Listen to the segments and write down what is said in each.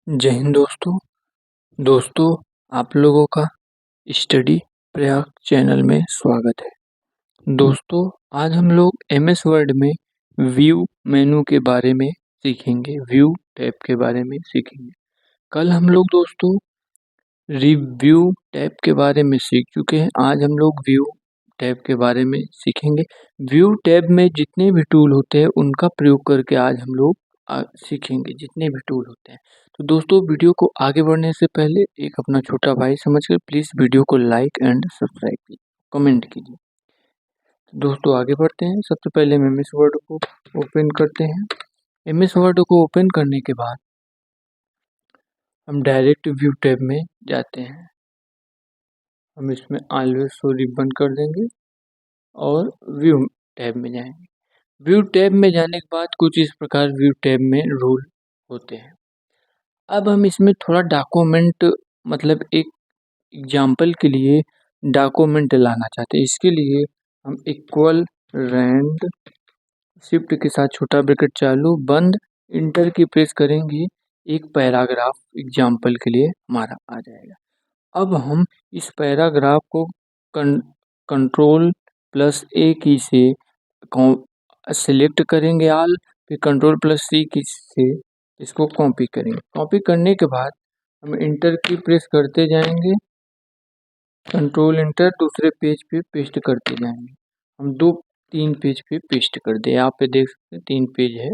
जय हिंद दोस्तों आप लोगों का स्टडी प्रयाग चैनल में स्वागत है। दोस्तों आज हम लोग एमएस वर्ड में व्यू मेनू के बारे में सीखेंगे, व्यू टैब के बारे में सीखेंगे। कल हम लोग दोस्तों रिव्यू टैब के बारे में सीख चुके हैं। आज हम लोग व्यू टैब के बारे में सीखेंगे। व्यू टैब में जितने भी टूल होते हैं उनका प्रयोग करके आज हम लोग सीखेंगे, जितने भी टूल होते हैं। तो दोस्तों वीडियो को आगे बढ़ने से पहले एक अपना छोटा भाई समझकर प्लीज़ वीडियो को लाइक एंड सब्सक्राइब कीजिए, कमेंट कीजिए। तो दोस्तों आगे बढ़ते हैं। सबसे पहले हम एमएस वर्ड को ओपन करते हैं। एमएस वर्ड को ओपन करने के बाद हम डायरेक्ट व्यू टैब में जाते हैं। हम इसमें ऑलवेज शो रिबन कर देंगे और व्यू टैब में जाएंगे। व्यू टैब में जाने के बाद कुछ इस प्रकार व्यू टैब में रूल होते हैं। अब हम इसमें थोड़ा डॉक्यूमेंट मतलब एक एग्जाम्पल के लिए डॉक्यूमेंट लाना चाहते हैं। इसके लिए हम इक्वल रैंड शिफ्ट के साथ छोटा ब्रैकेट चालू बंद इंटर की प्रेस करेंगे, एक पैराग्राफ एग्जाम्पल के लिए हमारा आ जाएगा। अब हम इस पैराग्राफ को कंट्रोल प्लस ए की से सिलेक्ट करेंगे ऑल, फिर कंट्रोल प्लस सी की से इसको कॉपी करेंगे। कॉपी करने के बाद हम इंटर की प्रेस करते जाएंगे, कंट्रोल इंटर दूसरे पेज पे पेस्ट करते जाएंगे। हम 2-3 पेज पे पेस्ट कर दे। यहाँ पे देख सकते हैं 3 पेज है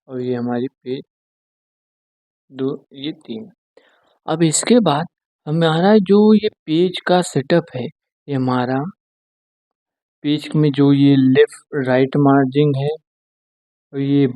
और ये हमारी पेज 2 ये 3। अब इसके बाद हमारा जो ये पेज का सेटअप है, ये हमारा पेज में जो ये लेफ्ट राइट मार्जिन है और ये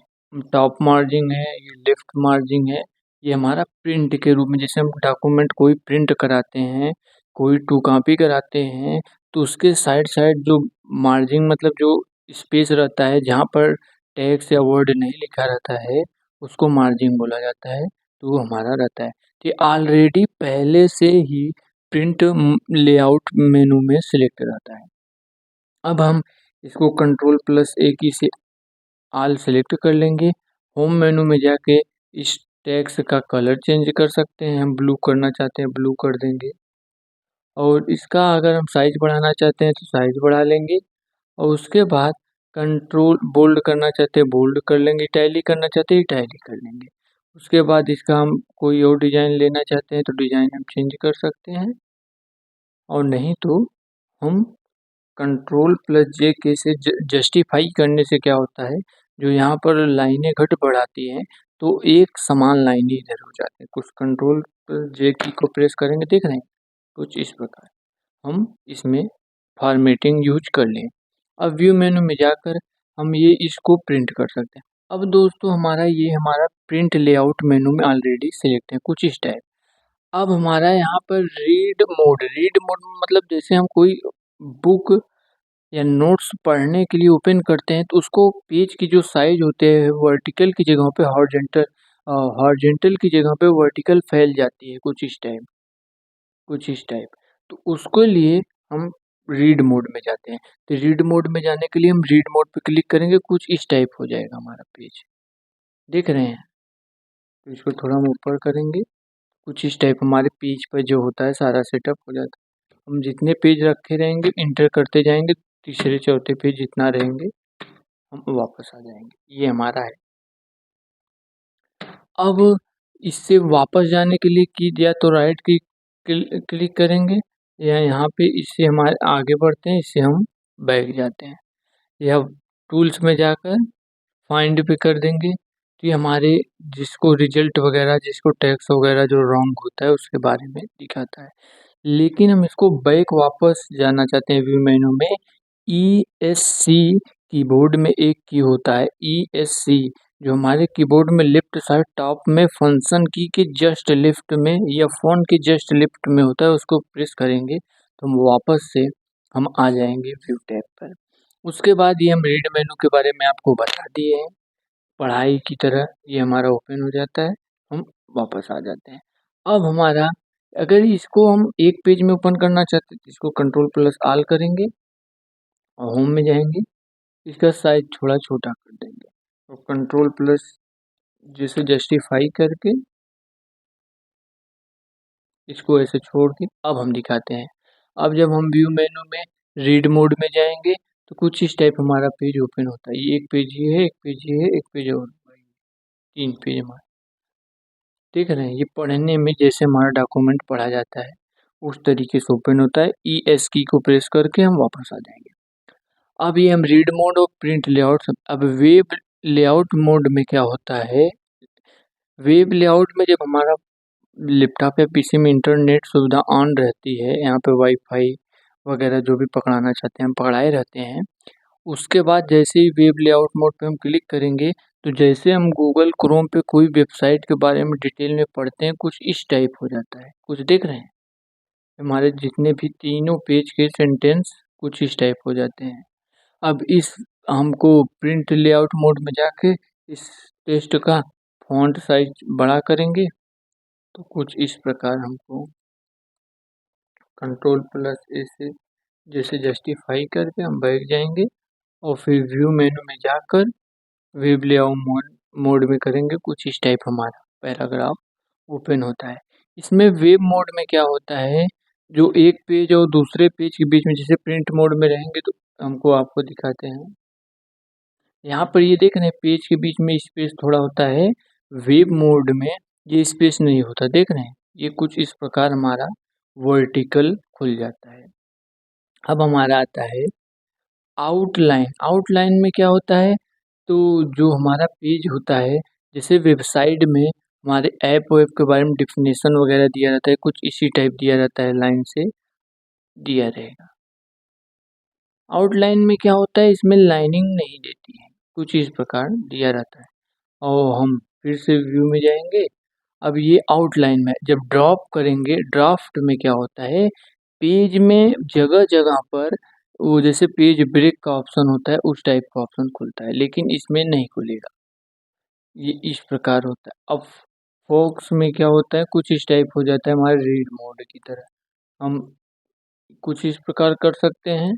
टॉप मार्जिन है, ये लेफ्ट मार्जिन है, ये हमारा प्रिंट के रूप में जैसे हम डॉक्यूमेंट कोई प्रिंट कराते हैं, कोई टू कॉपी कराते हैं तो उसके साइड साइड जो मार्जिन मतलब जो स्पेस रहता है जहाँ पर टेक्स्ट या वर्ड नहीं लिखा रहता है उसको मार्जिन बोला जाता है, तो वो हमारा रहता है। ये ऑलरेडी पहले से ही प्रिंट लेआउट मेनू में सिलेक्ट रहता है। अब हम इसको कंट्रोल प्लस ए की से ऑल सेलेक्ट कर लेंगे। होम मेनू में जाके इस टेक्स्ट का कलर चेंज कर सकते हैं। हम ब्लू करना चाहते हैं ब्लू कर देंगे और इसका अगर हम साइज बढ़ाना चाहते हैं तो साइज बढ़ा लेंगे और उसके बाद कंट्रोल बोल्ड करना चाहते हैं बोल्ड कर लेंगे, इटैलिक करना चाहते हैं इटैलिक कर लेंगे। उसके बाद इसका हम कोई और डिज़ाइन लेना चाहते हैं तो डिज़ाइन हम चेंज कर सकते हैं और नहीं तो हम कंट्रोल प्लस जे के से जस्टिफाई करने से क्या होता है, जो यहाँ पर लाइनें घट बढ़ाती हैं तो एक समान लाइनें इधर हो जाती हैं। कुछ कंट्रोल प्लस जे की को प्रेस करेंगे, देख रहे हैं कुछ इस प्रकार हम इसमें फॉर्मेटिंग यूज कर लें। अब व्यू मेनू में जाकर हम ये इसको प्रिंट कर सकते हैं। अब दोस्तों हमारा प्रिंट लेआउट मेनू में ऑलरेडी सिलेक्ट है कुछ इस टाइप। अब हमारा यहाँ पर रीड मोड मतलब जैसे हम कोई बुक या नोट्स पढ़ने के लिए ओपन करते हैं तो उसको पेज की जो साइज होते हैं वर्टिकल की जगह पे हॉरिजॉन्टल की जगह पे वर्टिकल फैल जाती है कुछ इस टाइप। तो उसके लिए हम रीड मोड में जाते हैं। तो रीड मोड में जाने के लिए हम रीड मोड पे क्लिक करेंगे, कुछ इस टाइप हो जाएगा हमारा पेज, देख रहे हैं। तो इसको थोड़ा हम ऊपर करेंगे, कुछ इस टाइप हमारे पेज पर जो होता है सारा सेटअप हो जाता है। हम जितने पेज रखे रहेंगे इंटर करते जाएंगे, तीसरे चौथे पेज जितना रहेंगे हम वापस आ जाएंगे। ये हमारा है। अब इससे वापस जाने के लिए की या तो राइट की क्लिक करेंगे या यहाँ पे इससे हमारे आगे बढ़ते हैं, इससे हम बैक जाते हैं या टूल्स में जाकर फाइंड पे कर देंगे तो ये हमारे जिसको रिजल्ट वगैरह जिसको टैक्स वगैरह जो रॉन्ग होता है उसके बारे में दिखाता है। लेकिन हम इसको बैक वापस जाना चाहते हैं व्यू मेनू में। ESC कीबोर्ड में एक की होता है ESC, जो हमारे कीबोर्ड में लेफ्ट साइड टॉप में फंक्शन की के जस्ट लेफ्ट में या फोन के जस्ट लेफ्ट में होता है, उसको प्रेस करेंगे तो हम वापस से हम आ जाएंगे व्यू टैब पर। उसके बाद ये हम रीड मेनू के बारे में आपको बता दिए हैं, पढ़ाई की तरह ये हमारा ओपन हो जाता है, हम वापस आ जाते हैं। अब हमारा अगर इसको हम एक पेज में ओपन करना चाहते हैं तो इसको कंट्रोल प्लस ऑल करेंगे और होम में जाएंगे, इसका साइज थोड़ा छोटा कर देंगे और कंट्रोल प्लस जैसे जस्टिफाई करके इसको ऐसे छोड़ के अब हम दिखाते हैं। अब जब हम व्यू मेनू में रीड मोड में जाएंगे तो कुछ इस टाइप हमारा पेज ओपन होता है। ये एक पेज ये है, एक पेज ये है, एक पेज और 3 पेज हमारे देख रहे हैं। ये पढ़ने में जैसे हमारा डॉक्यूमेंट पढ़ा जाता है उस तरीके से ओपन होता है। ES की को प्रेस करके हम वापस आ जाएंगे। अब ये हम रीड मोड और प्रिंट लेआउट। अब वेब लेआउट मोड में क्या होता है, वेब लेआउट में जब हमारा लैपटॉप या पीसी में इंटरनेट सुविधा ऑन रहती है, यहाँ पे वाईफाई वगैरह जो भी पकड़ाना चाहते हैं हम पकड़ाए रहते हैं। उसके बाद जैसे ही वेब लेआउट मोड पे हम क्लिक करेंगे तो जैसे हम गूगल क्रोम पे कोई वेबसाइट के बारे में डिटेल में पढ़ते हैं कुछ इस टाइप हो जाता है। कुछ देख रहे हैं, हमारे जितने भी तीनों पेज के सेंटेंस कुछ इस टाइप हो जाते हैं। अब इस हमको प्रिंट लेआउट मोड में जाके इस टेक्स्ट का फॉन्ट साइज बड़ा करेंगे तो कुछ इस प्रकार हमको Ctrl+A से जैसे जस्टिफाई करके हम बैठ जाएंगे और फिर व्यू मेनू में जाकर वेब लेआउट मोड में करेंगे। कुछ इस टाइप हमारा पैराग्राफ ओपन होता है। इसमें वेब मोड में क्या होता है, जो एक पेज और दूसरे पेज के बीच में जैसे प्रिंट मोड में रहेंगे तो हमको आपको दिखाते हैं। यहाँ पर ये देख रहे हैं पेज के बीच में स्पेस थोड़ा होता है। वेब मोड में ये स्पेस नहीं होता, देख रहे हैं। ये कुछ इस प्रकार हमारा वर्टिकल खुल जाता है। अब हमारा आता है आउटलाइन। आउटलाइन में क्या होता है, तो जो हमारा पेज होता है जैसे वेबसाइट में हमारे ऐप वेब के बारे में डिफिनेशन वगैरह दिया रहता है, कुछ इसी टाइप दिया रहता है, लाइन से दिया रहेगा। आउटलाइन में क्या होता है, इसमें लाइनिंग नहीं देती है, कुछ इस प्रकार दिया रहता है। और हम फिर से व्यू में जाएंगे। अब ये आउटलाइन में जब ड्रॉप करेंगे, ड्राफ्ट में क्या होता है, पेज में जगह जगह पर वो जैसे पेज ब्रेक का ऑप्शन होता है उस टाइप का ऑप्शन खुलता है, लेकिन इसमें नहीं खुलेगा। ये इस प्रकार होता है। अब फोक्स में क्या होता है, कुछ इस टाइप हो जाता है हमारे रीड मोड की तरह। हम कुछ इस प्रकार कर सकते हैं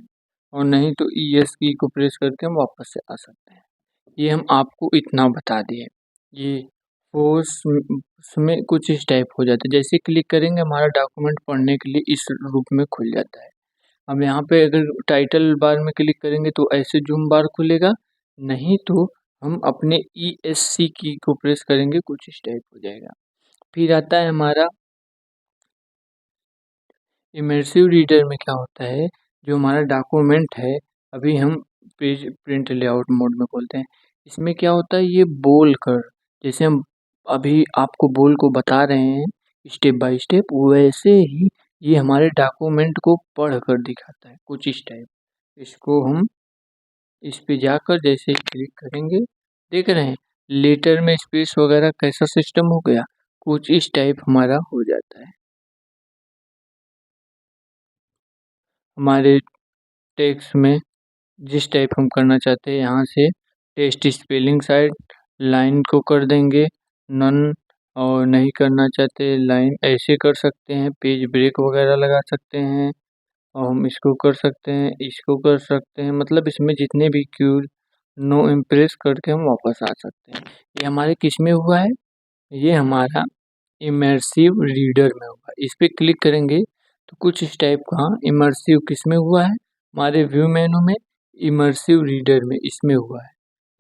और नहीं तो ES की को प्रेस करके हम वापस से आ सकते हैं। ये हम आपको इतना बता दिए। ये फोर्स में कुछ इस टाइप हो जाता है, जैसे क्लिक करेंगे हमारा डॉक्यूमेंट पढ़ने के लिए इस रूप में खुल जाता है। अब यहाँ पे अगर टाइटल बार में क्लिक करेंगे तो ऐसे जूम बार खुलेगा, नहीं तो हम अपने ESC की को प्रेस करेंगे कुछ इस टाइप हो जाएगा। फिर आता है हमारा इमर्सिव रीडर में क्या होता है, जो हमारा डॉक्यूमेंट है अभी हम पेज प्रिंट लेआउट मोड में बोलते हैं। इसमें क्या होता है, ये बोल कर जैसे हम अभी आपको बोल को बता रहे हैं स्टेप बाय स्टेप, वैसे ही ये हमारे डॉक्यूमेंट को पढ़ कर दिखाता है कुछ इस टाइप। इसको हम इस पे जाकर जैसे ही क्लिक करेंगे, देख रहे हैं लेटर में स्पेस वगैरह कैसा सिस्टम हो गया, कुछ इस टाइप हमारा हो जाता है। हमारे टेक्स्ट में जिस टाइप हम करना चाहते हैं, यहाँ से टेस्ट स्पेलिंग साइड लाइन को कर देंगे नन, और नहीं करना चाहते लाइन ऐसे कर सकते हैं, पेज ब्रेक वगैरह लगा सकते हैं, और हम इसको कर सकते हैं, इसको कर सकते हैं। मतलब इसमें जितने भी क्यू नो इम्प्रेस करके हम वापस आ सकते हैं। ये हमारे किस में हुआ है, ये हमारा इमर्सिव रीडर में होगा। इस पर क्लिक करेंगे तो कुछ इस टाइप का इमर्सिव किस में हुआ है, हमारे व्यू मेनू में इमर्सिव रीडर में इसमें हुआ है।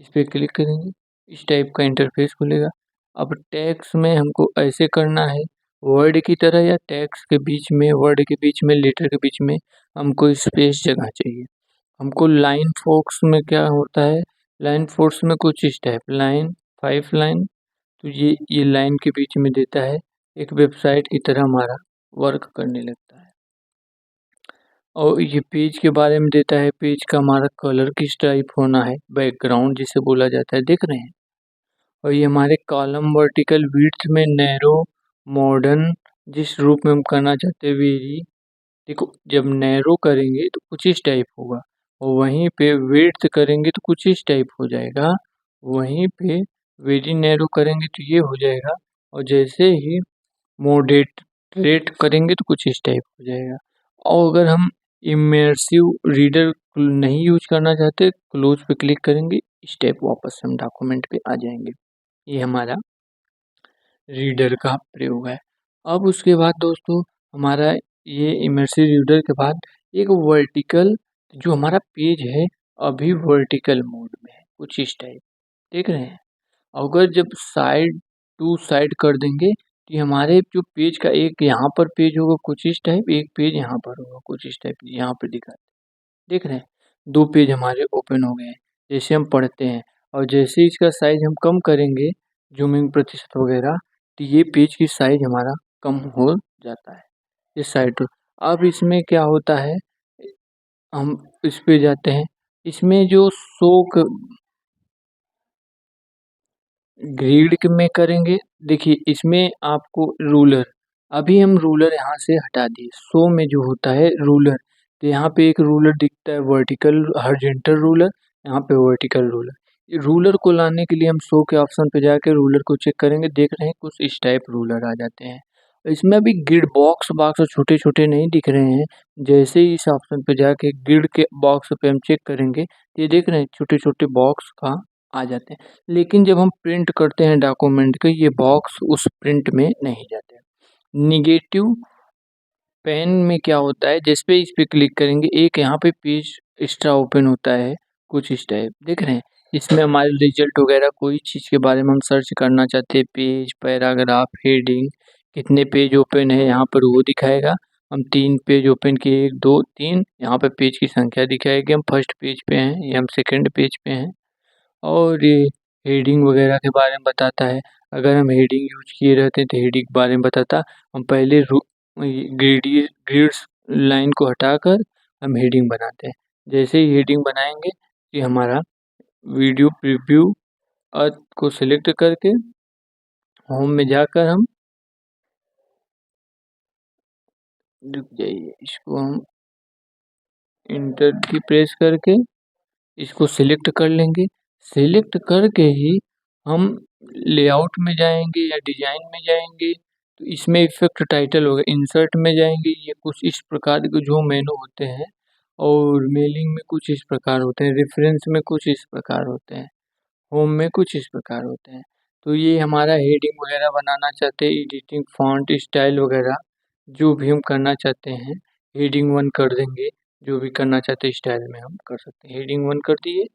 इस पर क्लिक करेंगे इस टाइप का इंटरफेस खुलेगा। अब टैक्स में हमको ऐसे करना है वर्ड की तरह, या टैक्स के बीच में वर्ड के बीच में लेटर के बीच में हमको स्पेस जगह चाहिए। हमको लाइन फोर्स में क्या होता है, लाइन फोर्स में कुछ इस टाइप लाइन 5 लाइन, तो ये लाइन के बीच में देता है, एक वेबसाइट की तरह हमारा वर्क करने लगता है। और ये पेज के बारे में देता है, पेज का हमारा कलर किस टाइप होना है, बैकग्राउंड जिसे बोला जाता है, देख रहे हैं। और ये हमारे कॉलम वर्टिकल विड्थ में नैरो मॉडर्न जिस रूप में हम करना चाहते हैं वेरी, देखो जब नैरो करेंगे तो कुछ इस टाइप होगा, और वहीं पे विड्थ करेंगे तो कुछ इस टाइप हो जाएगा, वहीं पे वेरी नैरो करेंगे तो ये हो जाएगा, और जैसे ही मॉडरेट करेंगे तो कुछ इस टाइप हो जाएगा। और अगर हम इमर्सिव रीडर नहीं यूज करना चाहते, क्लोज पे क्लिक करेंगे, इस टाइप वापस हम डॉक्यूमेंट पे आ जाएंगे। ये हमारा रीडर का प्रयोग है। अब उसके बाद दोस्तों हमारा ये इमर्सिव रीडर के बाद एक वर्टिकल जो हमारा पेज है अभी वर्टिकल मोड में है, कुछ इस टाइप देख रहे हैं। अगर जब साइड टू साइड कर देंगे तो हमारे जो पेज का एक यहाँ पर पेज होगा कुछ इस टाइप, एक पेज यहाँ पर होगा कुछ इस टाइप, यहाँ पर दिखा देख रहे हैं। 2 पेज हमारे ओपन हो गए हैं जैसे हम पढ़ते हैं, और जैसे ही इसका साइज हम कम करेंगे ज़ूमिंग प्रतिशत वगैरह तो ये पेज की साइज हमारा कम हो जाता है। ये साइड अब इसमें क्या होता है, हम इस पे जाते हैं, इसमें जो शो ग्रिड में करेंगे। देखिए इसमें आपको रूलर, अभी हम रूलर यहाँ से हटा दिए, शो में जो होता है रूलर, तो यहाँ पे एक रूलर दिखता है वर्टिकल हॉरिजॉन्टल रूलर, यहाँ पे वर्टिकल रूलर। रूलर को लाने के लिए हम शो के ऑप्शन पे जाके रूलर को चेक करेंगे, देख रहे हैं कुछ इस टाइप रूलर आ जाते हैं। इसमें अभी ग्रिड बॉक्स बॉक्स छोटे छोटे नहीं दिख रहे हैं, जैसे ही इस ऑप्शन पे जाके ग्रिड के बॉक्स पे हम चेक करेंगे, ये देख रहे हैं छोटे छोटे बॉक्स का आ जाते हैं। लेकिन जब हम प्रिंट करते हैं डॉक्यूमेंट के, ये बॉक्स उस प्रिंट में नहीं जाते। निगेटिव पेन में क्या होता है, जिस पे इस पे क्लिक करेंगे एक यहाँ पे पेज एक्स्ट्रा ओपन होता है कुछ इस टाइप, देख रहे हैं। इसमें हमारे रिजल्ट वगैरह कोई चीज़ के बारे में हम सर्च करना चाहते हैं, पेज, पैराग्राफ, हेडिंग, कितने पेज ओपन है यहाँ पर वो दिखाएगा। हम 3 पेज ओपन किए, 1 2 3, यहाँ पे पेज की संख्या दिखाएगी, हम फर्स्ट पेज पे हैं या हम सेकंड पेज पे हैं। और ये हेडिंग वगैरह के बारे में बताता है, अगर हम हेडिंग यूज किए रहते हैं तो हेडिंग के बारे में बताता। हम पहले ग्रिड्स लाइन को हटाकर हम हेडिंग बनाते हैं। जैसे ही हेडिंग बनाएंगे कि हमारा वीडियो प्रीव्यू को सिलेक्ट करके होम में जाकर हम रुक जाइए, इसको हम इंटर की प्रेस करके इसको सिलेक्ट कर लेंगे। सिलेक्ट करके ही हम लेआउट में जाएंगे या डिजाइन में जाएंगे, तो इसमें इफेक्ट टाइटल होगा, इंसर्ट में जाएंगे, ये कुछ इस प्रकार के जो मेनू होते हैं, और मेलिंग में कुछ इस प्रकार होते हैं, रेफरेंस में कुछ इस प्रकार होते हैं, होम में कुछ इस प्रकार होते हैं। तो ये हमारा हेडिंग वगैरह बनाना चाहते हैं, एडिटिंग फॉन्ट स्टाइल वगैरह जो भी हम करना चाहते हैं, हेडिंग 1 कर देंगे, जो भी करना चाहते हैं स्टाइल में हम कर सकते हैं। हेडिंग 1 कर दिए,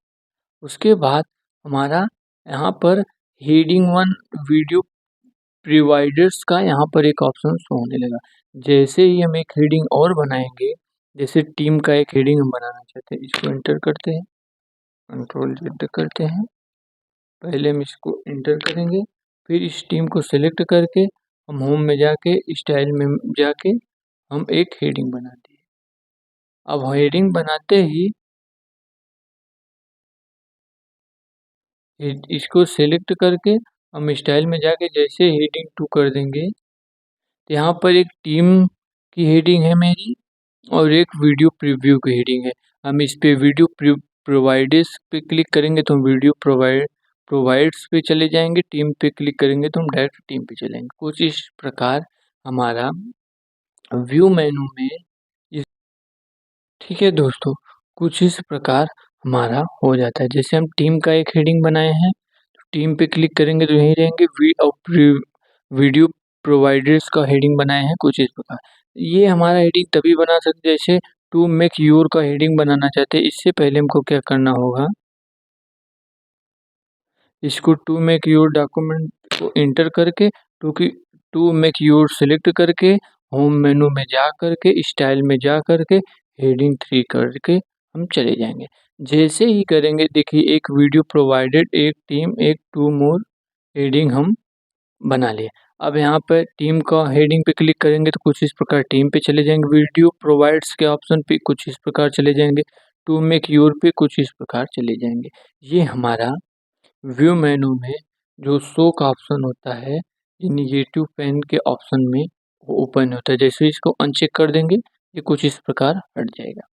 उसके बाद हमारा यहाँ पर हेडिंग 1 वीडियो प्रोवाइडर्स का यहाँ पर एक ऑप्शन शो होने लगा। जैसे ही हम एक हेडिंग और बनाएंगे, जैसे टीम का एक हेडिंग हम बनाना चाहते हैं, इसको एंटर करते हैं, कंट्रोल Z करते हैं, पहले हम इसको एंटर करेंगे, फिर इस टीम को सिलेक्ट करके हम होम में जाके स्टाइल में जाके हम एक हेडिंग बना दिए। अब हेडिंग बनाते ही इसको सिलेक्ट करके हम स्टाइल में जाके जैसे हेडिंग 2 कर देंगे, तो यहाँ पर एक टीम की हेडिंग है मेरी और एक वीडियो प्रीव्यू की हेडिंग है। हम इस पे वीडियो प्रोवाइडर्स पे क्लिक करेंगे तो हम वीडियो प्रोवाइड्स पे चले जाएंगे, टीम पे क्लिक करेंगे तो हम डायरेक्ट टीम पे चलेंगे। कुछ इस प्रकार हमारा व्यू मेनू में इस ठीक है दोस्तों, कुछ इस प्रकार हमारा हो जाता है। जैसे हम टीम का एक हेडिंग बनाए हैं, टीम पे क्लिक करेंगे तो यहीं रहेंगे, वीडियो प्रोवाइडर्स का हेडिंग बनाए हैं कुछ इस प्रकार। ये हमारा हेडिंग तभी बना सकते जैसे टू मेक योर का हेडिंग बनाना चाहते हैं। इससे पहले हमको क्या करना होगा, इसको टू मेक योर डॉक्यूमेंट को एंटर करके टू मेक योर सेलेक्ट करके होम मेनू में जा करके स्टाइल में जा करके हेडिंग 3 करके हम चले जाएंगे। जैसे ही करेंगे देखिए एक वीडियो प्रोवाइडेड, एक टीम, एक टू मोर हेडिंग हम बना लिए। अब यहाँ पे टीम का हेडिंग पे क्लिक करेंगे तो कुछ इस प्रकार टीम पे चले जाएंगे, वीडियो प्रोवाइड्स के ऑप्शन पे कुछ इस प्रकार चले जाएंगे, टू मेक योर पे कुछ इस प्रकार चले जाएंगे। ये हमारा व्यू मेनू में जो शो का ऑप्शन होता है, ये निगेटिव पेन के ऑप्शन में वो ओपन होता है। जैसे इसको अनचेक कर देंगे, ये कुछ इस प्रकार हट जाएगा।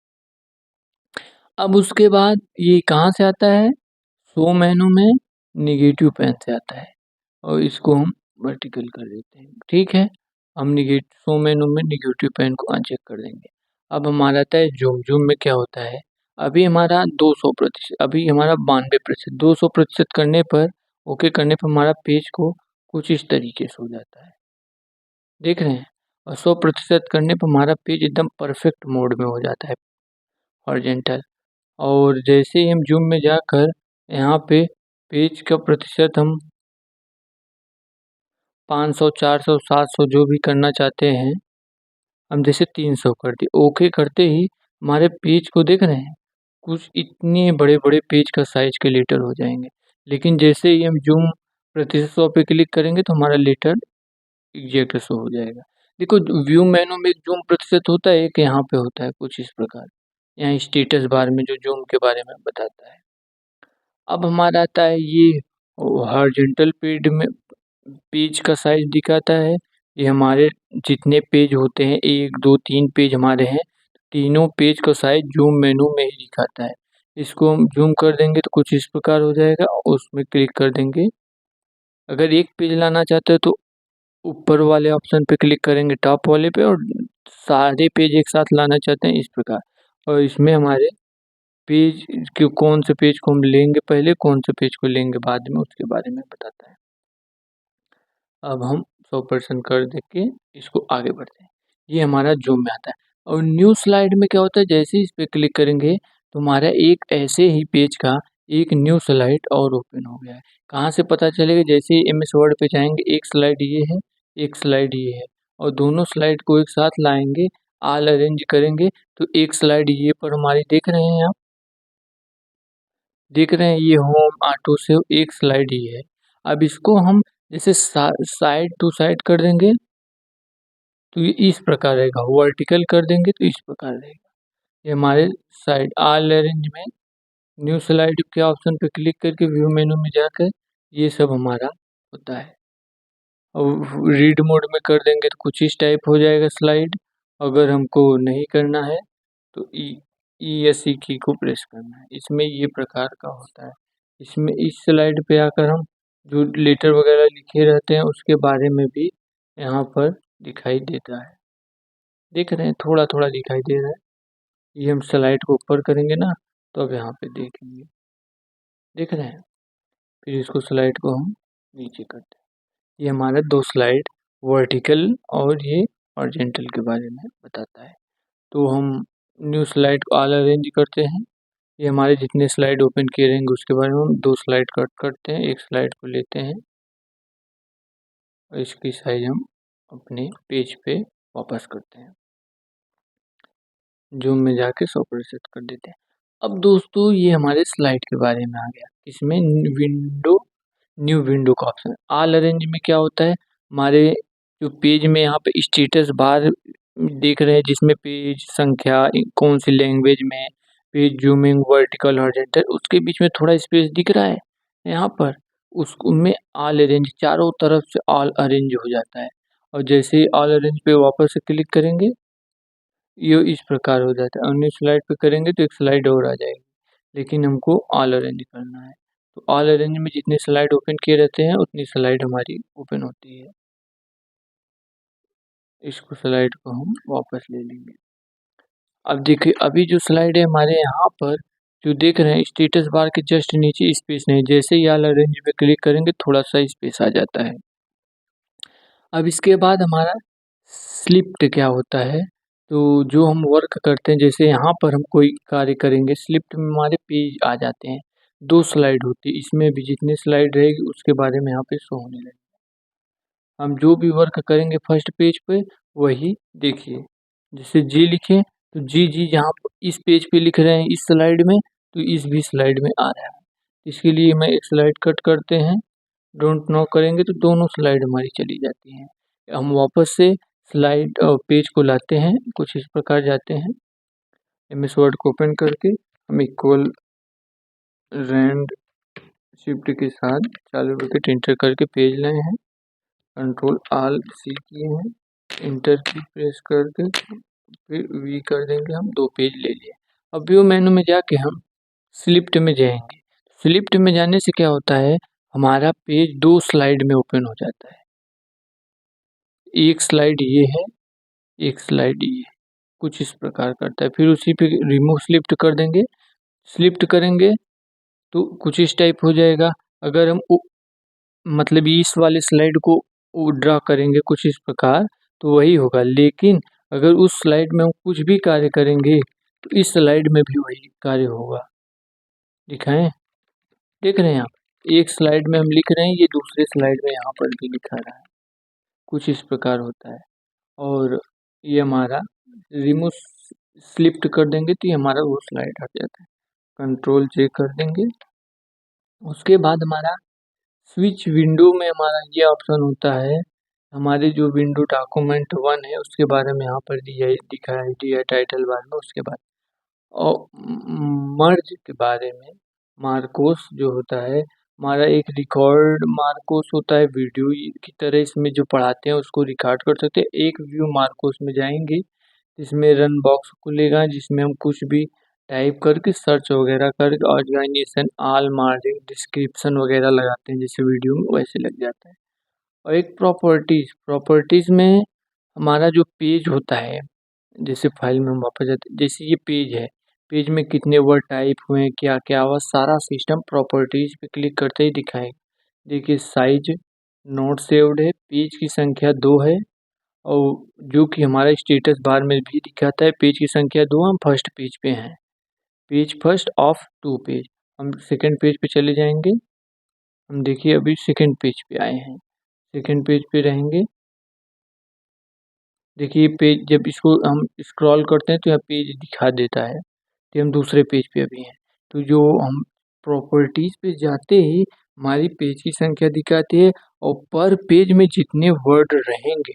अब उसके बाद ये कहाँ से आता है, शो मेनू में निगेटिव पेन से आता है, और इसको हम वर्टिकल कर देते हैं। ठीक है, हम निगेटिव शो मेनू में निगेटिव पेन को अनचेक कर देंगे। अब हमारा आता है जूम। जूम में क्या होता है, अभी हमारा 200%, अभी हमारा 92%, 200% करने पर ओके करने पर हमारा पेज को कुछ इस तरीके से हो जाता है। देख रहे हैं। और 100% करने पर हमारा पेज एकदम परफेक्ट मोड में हो जाता है, हॉरिजॉन्टल। और जैसे ही हम जूम में जाकर यहाँ पे पेज का प्रतिशत हम 500, 400, 700 जो भी करना चाहते हैं, हम जैसे 300 कर दिए। ओके करते ही हमारे पेज को देख रहे हैं, कुछ इतने बड़े-बड़े पेज का साइज़ के लेटर हो जाएँगे। लेकिन जैसे ही हम जूम प्रतिशत 100 पे क्लिक करेंगे तो हमारा लेटर एग्ज़ैक्ट शो हो जाएगा। देखो व्यू मेनू में जूम प्रतिशत होता है, एक यहाँ पे होता है कुछ इस प्रकार। यहाँ स्टेटस बार में जो जूम के बारे में बताता है। अब हमारा आता है ये हॉरिजॉन्टल पेज का साइज़ दिखाता है। ये हमारे जितने पेज होते हैं, 1, 2, 3 पेज हमारे हैं, तीनों पेज का साइज़ जूम मेनू में ही दिखाता है। इसको हम जूम कर देंगे तो कुछ इस प्रकार हो जाएगा, उसमें क्लिक कर देंगे। अगर एक पेज लाना चाहते हो तो ऊपर वाले ऑप्शन पे क्लिक करेंगे, टॉप वाले पे, और सारे पेज एक साथ लाना चाहते हैं इस प्रकार। और इसमें हमारे पेज के कौन से पेज को हम लेंगे पहले, कौन से पेज को लेंगे बाद में, उसके बारे में बताता है। अब हम 100% कर देके इसको आगे बढ़ते हैं। ये हमारा जूम में आता है। और न्यू स्लाइड में क्या होता है, जैसे ही इस पे क्लिक करेंगे तो हमारा एक ऐसे ही पेज का एक न्यू स्लाइड और ओपन हो गया है। कहाँ से पता चलेगा, जैसे ही एमएस वर्ड पे जाएंगे, एक स्लाइड ये है, एक स्लाइड ये है, और दोनों स्लाइड को एक साथ लाएंगे, ऑल अरेंज करेंगे तो एक स्लाइड ये पर हमारी देख रहे हैं आप, देख रहे हैं ये होम ऑटो सेव, एक स्लाइड ये है। अब इसको हम जैसे साइड टू साइड कर देंगे तो ये इस प्रकार रहेगा, वर्टिकल कर देंगे तो इस प्रकार रहेगा। ये हमारे साइड ऑल अरेंज में न्यू स्लाइड के ऑप्शन पे क्लिक करके व्यू मेनू में जाकर ये सब हमारा होता है। और रीड मोड में कर देंगे तो कुछ इस टाइप हो जाएगा स्लाइड। अगर हमको नहीं करना है तो ई या सी की को प्रेस करना है। इसमें ये प्रकार का होता है। इसमें इस स्लाइड पे आकर हम जो लेटर वगैरह लिखे रहते हैं उसके बारे में भी यहाँ पर दिखाई देता है। देख रहे हैं, थोड़ा थोड़ा दिखाई दे रहा है। ये हम स्लाइड को ऊपर करेंगे ना तो अब यहाँ पे देखेंगे, देख रहे हैं। फिर इसको स्लाइड को हम नीचे करते हैं। ये हमारा 2 स्लाइड वर्टिकल और ये हॉरिजॉन्टल के बारे में बताता है। तो हम न्यू स्लाइड को ऑल अरेंज करते हैं। ये हमारे जितने स्लाइड ओपन किए रहेंगे उसके बारे में हम 2 स्लाइड कट करते हैं, एक स्लाइड को लेते हैं और इसकी साइज हम अपने पेज पे वापस करते हैं। जूम में जाके 100% कर देते हैं। अब दोस्तों ये हमारे स्लाइड के बारे में आ गया। इसमें न्यू विंडो का ऑप्शन। ऑल अरेंज में क्या होता है, हमारे जो पेज में यहाँ पे स्टेटस बार देख रहे हैं जिसमें पेज संख्या, कौन सी लैंग्वेज में, पेज जूमिंग, वर्टिकल, हॉरिजॉन्टल, उसके बीच में थोड़ा स्पेस दिख रहा है यहाँ पर, उसमें ऑल अरेंज, चारों तरफ से ऑल अरेंज हो जाता है। और जैसे ही ऑल अरेंज पे वापस से क्लिक करेंगे ये इस प्रकार हो जाता है। अन्य स्लाइड पे करेंगे तो एक स्लाइड और आ जाएगी, लेकिन हमको ऑल अरेंज करना है। तो ऑल अरेंज में जितने स्लाइड ओपन किए रहते हैं उतनी स्लाइड हमारी ओपन होती है। इसको स्लाइड को हम वापस ले लेंगे। अब देखिए अभी जो स्लाइड है हमारे यहाँ पर जो देख रहे हैं स्टेटस बार के जस्ट नीचे स्पेस नहीं, जैसे ही ऑल अरेंज पे क्लिक करेंगे थोड़ा सा स्पेस आ जाता है। अब इसके बाद हमारा स्लिप्ट क्या होता है, तो जो हम वर्क करते हैं, जैसे यहाँ पर हम कोई कार्य करेंगे, स्लिप्ट में हमारे पेज आ जाते हैं। 2 स्लाइड होती है, इसमें भी जितनी स्लाइड रहेगी उसके बारे में यहाँ पे शो होने लगेगा। हम जो भी वर्क करेंगे फर्स्ट पेज पे वही देखिए, जैसे जी लिखें तो जी जहाँ इस पेज पे लिख रहे हैं इस स्लाइड में, तो इस भी स्लाइड में आ रहा है। इसके लिए मैं एक स्लाइड कट करते हैं, डोंट नो करेंगे तो दोनों स्लाइड हमारी चली जाती हैं। हम वापस से स्लाइड पेज को लाते हैं, कुछ इस प्रकार जाते हैं। एमएस वर्ड को ओपन करके हम इक्वल रैंड शिफ्ट के साथ चालू ब्रैकेट इंटर करके पेज लाए हैं, कंट्रोल ऑल सी किए हैं, इंटर की प्रेस करके फिर वी कर देंगे, हम 2 पेज ले लिए। अब व्यू मेनू में जाके हम स्लिप्ट में जाएंगे। स्लिप्ट में जाने से क्या होता है, हमारा पेज 2 स्लाइड में ओपन हो जाता है। एक स्लाइड ये है, एक स्लाइड ये है, कुछ इस प्रकार करता है। फिर उसी पे रिमूव स्लिप्ट कर देंगे, स्लिप्ट करेंगे तो कुछ इस टाइप हो जाएगा। अगर हम मतलब इस वाले स्लाइड को ड्रा करेंगे कुछ इस प्रकार तो वही होगा। लेकिन अगर उस स्लाइड में हम कुछ भी कार्य करेंगे तो इस स्लाइड में भी वही कार्य होगा। दिखाएं, देख रहे हैं आप, एक स्लाइड में हम लिख रहे हैं, ये दूसरे स्लाइड में यहाँ पर भी लिखा रहा है। कुछ इस प्रकार होता है। और ये हमारा रिमूव स्लिप्ट कर देंगे तो ये हमारा वो स्लाइड हट जाता है। कंट्रोल जे कर देंगे। उसके बाद हमारा स्विच विंडो में हमारा ये ऑप्शन होता है, हमारे जो विंडो डॉक्यूमेंट 1 है उसके बारे में यहाँ पर दिया है टाइटल बार में। उसके बाद और मर्ज के बारे में मार्कोस जो होता है, हमारा एक रिकॉर्ड मार्कोस होता है, वीडियो की तरह इसमें जो पढ़ाते हैं उसको रिकॉर्ड कर सकते हैं। एक व्यू मार्कोस में जाएंगे, इसमें रन बॉक्स खुलेगा जिसमें हम कुछ भी टाइप करके सर्च वगैरह करके ऑर्गेनाइजेशन ऑल मार्जिन डिस्क्रिप्शन वगैरह लगाते हैं, जैसे वीडियो में वैसे लग जाता है। और एक प्रॉपर्टीज में हमारा जो पेज होता है, जैसे फाइल में हम वापस जाते हैं, जैसे ये पेज है, पेज में कितने वर्ड टाइप हुए हैं, क्या क्या हुआ, सारा सिस्टम प्रॉपर्टीज पे क्लिक करते ही दिखाएगा। देखिए साइज नोट सेव्ड है, पेज की संख्या 2 है, और जो कि हमारा स्टेटस बार में भी दिखाता है पेज की संख्या 2, हम फर्स्ट पेज पे हैं, पेज फर्स्ट ऑफ 2 पेज। हम सेकंड पेज पे चले जाएंगे, हम देखिए अभी सेकंड पेज पे आए हैं, सेकंड पेज पे रहेंगे। देखिए पेज जब इसको हम स्क्रॉल करते हैं तो यह पेज दिखा देता है, तो हम दूसरे पेज पे अभी हैं। तो जो हम प्रॉपर्टीज पे जाते ही हमारी पेज की संख्या दिखाती है, और पर पेज में जितने वर्ड रहेंगे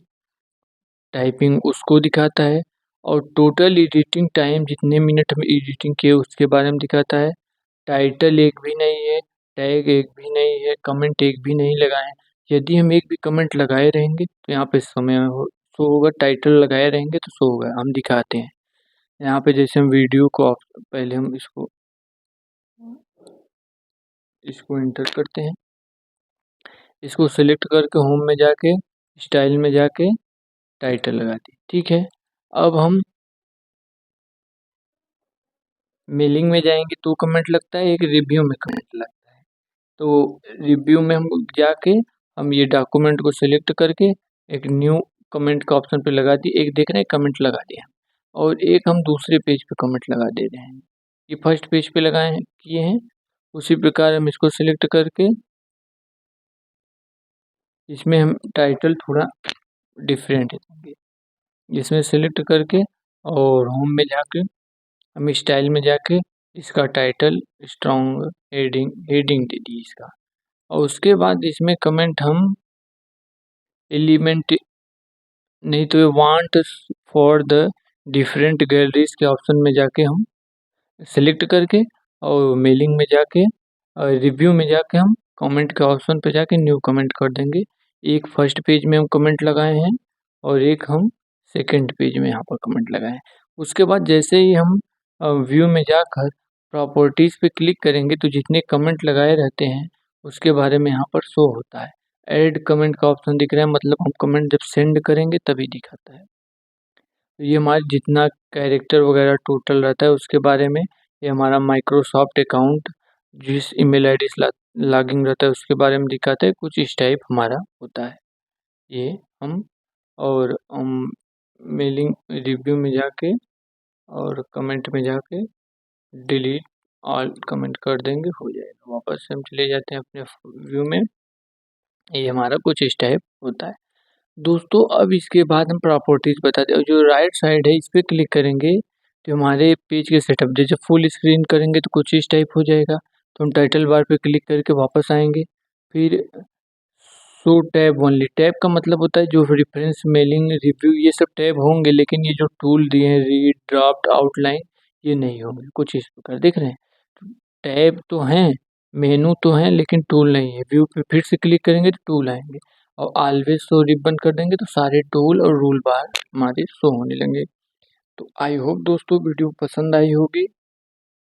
टाइपिंग उसको दिखाता है, और टोटल एडिटिंग टाइम जितने मिनट में एडिटिंग किए उसके बारे में दिखाता है। टाइटल एक भी नहीं है, टैग एक भी नहीं है, कमेंट एक भी नहीं लगाए। यदि हम एक भी कमेंट लगाए रहेंगे तो यहाँ पे समय शो होगा, टाइटल लगाए रहेंगे तो शो होगा। हम दिखाते हैं यहाँ पे, जैसे हम वीडियो को पहले हम इसको एंटर करते हैं, इसको सिलेक्ट करके होम में जाके स्टाइल में जाके टाइटल लगा दी, ठीक है। अब हम मेलिंग में जाएंगे तो कमेंट लगता है, एक रिव्यू में कमेंट लगता है। तो रिव्यू में हम जाके हम ये डॉक्यूमेंट को सिलेक्ट करके एक न्यू कमेंट का ऑप्शन पे लगा दी, एक देख रहे हैं कमेंट लगा दिया, और एक हम दूसरे पेज पे कमेंट लगा दे रहे हैं। ये फर्स्ट पेज पे लगाए हैं, किए हैं। उसी प्रकार हम इसको सिलेक्ट करके इसमें हम टाइटल थोड़ा डिफरेंट देंगे, इसमें सेलेक्ट करके और होम में जाके हम स्टाइल में जाके इसका टाइटल स्ट्रॉन्ग हेडिंग दे दी इसका। और उसके बाद इसमें कमेंट हम एलिमेंट नहीं तो want for the different galleries के ऑप्शन में जाके हम सेलेक्ट करके और मेलिंग में जाके और रिव्यू में जाके हम कमेंट के ऑप्शन पे जाके न्यू कमेंट कर देंगे। एक फर्स्ट पेज में हम कमेंट लगाए हैं और एक हम सेकंड पेज में यहाँ पर कमेंट लगाए हैं। उसके बाद जैसे ही हम व्यू में जाकर प्रॉपर्टीज पे क्लिक करेंगे तो जितने कमेंट लगाए रहते हैं उसके बारे में यहाँ पर शो होता है। ऐड कमेंट का ऑप्शन दिख रहा है, मतलब हम कमेंट जब सेंड करेंगे तभी दिखाता है। तो ये हमारा जितना कैरेक्टर वगैरह टोटल रहता है उसके बारे में, ये हमारा माइक्रोसॉफ्ट अकाउंट जिस ईमेल आईडी से लॉगिन रहता है उसके बारे में दिखाता है। कुछ इस टाइप हमारा होता है ये। हम और मेलिंग रिव्यू में जाके और कमेंट में जाके डिलीट ऑल कमेंट कर देंगे, हो जाएगा। वापस से हम चले जाते हैं अपने व्यू में, ये हमारा कुछ इस टाइप होता है। दोस्तों अब इसके बाद हम प्रॉपर्टीज बताते हैं। जो राइट साइड है इस पर क्लिक करेंगे तो हमारे पेज के सेटअप, जैसे फुल स्क्रीन करेंगे तो कुछ इस टाइप हो जाएगा। तो हम टाइटल बार पे क्लिक करके वापस आएंगे, फिर शो टैब ओनली। टैब का मतलब होता है जो रेफरेंस मेलिंग रिव्यू ये सब टैब होंगे, लेकिन ये जो टूल दिए हैं रीड ड्राफ्ट आउटलाइन ये नहीं होंगे। कुछ इस प्रकार देख रहे हैं, टैब तो हैं, मेनू तो हैं, लेकिन टूल नहीं है। व्यू पे फिर से क्लिक करेंगे तो टूल आएंगे, और ऑलवेज शो रिबन कर देंगे तो सारे टूल और रूल बार हमारे शो होने लगेंगे। तो आई होप दोस्तों वीडियो पसंद आई होगी,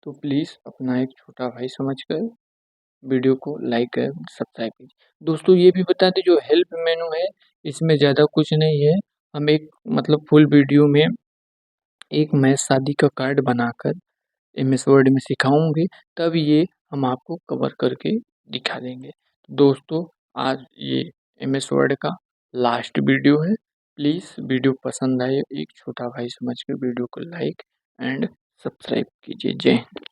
तो प्लीज़ अपना एक छोटा भाई समझकर वीडियो को लाइक करें, सब्सक्राइब कीजिए। दोस्तों ये भी बता दें जो हेल्प मेनू है इसमें ज़्यादा कुछ नहीं है। हम एक मतलब फुल वीडियो में एक मैं शादी का कार्ड बनाकर एमएस वर्ड में सिखाऊंगी, तब ये हम आपको कवर करके दिखा देंगे। दोस्तों आज ये एमएस वर्ड का लास्ट वीडियो है। प्लीज़ वीडियो पसंद आए एक छोटा भाई समझ के वीडियो को लाइक एंड सब्सक्राइब कीजिए। जय हिंद।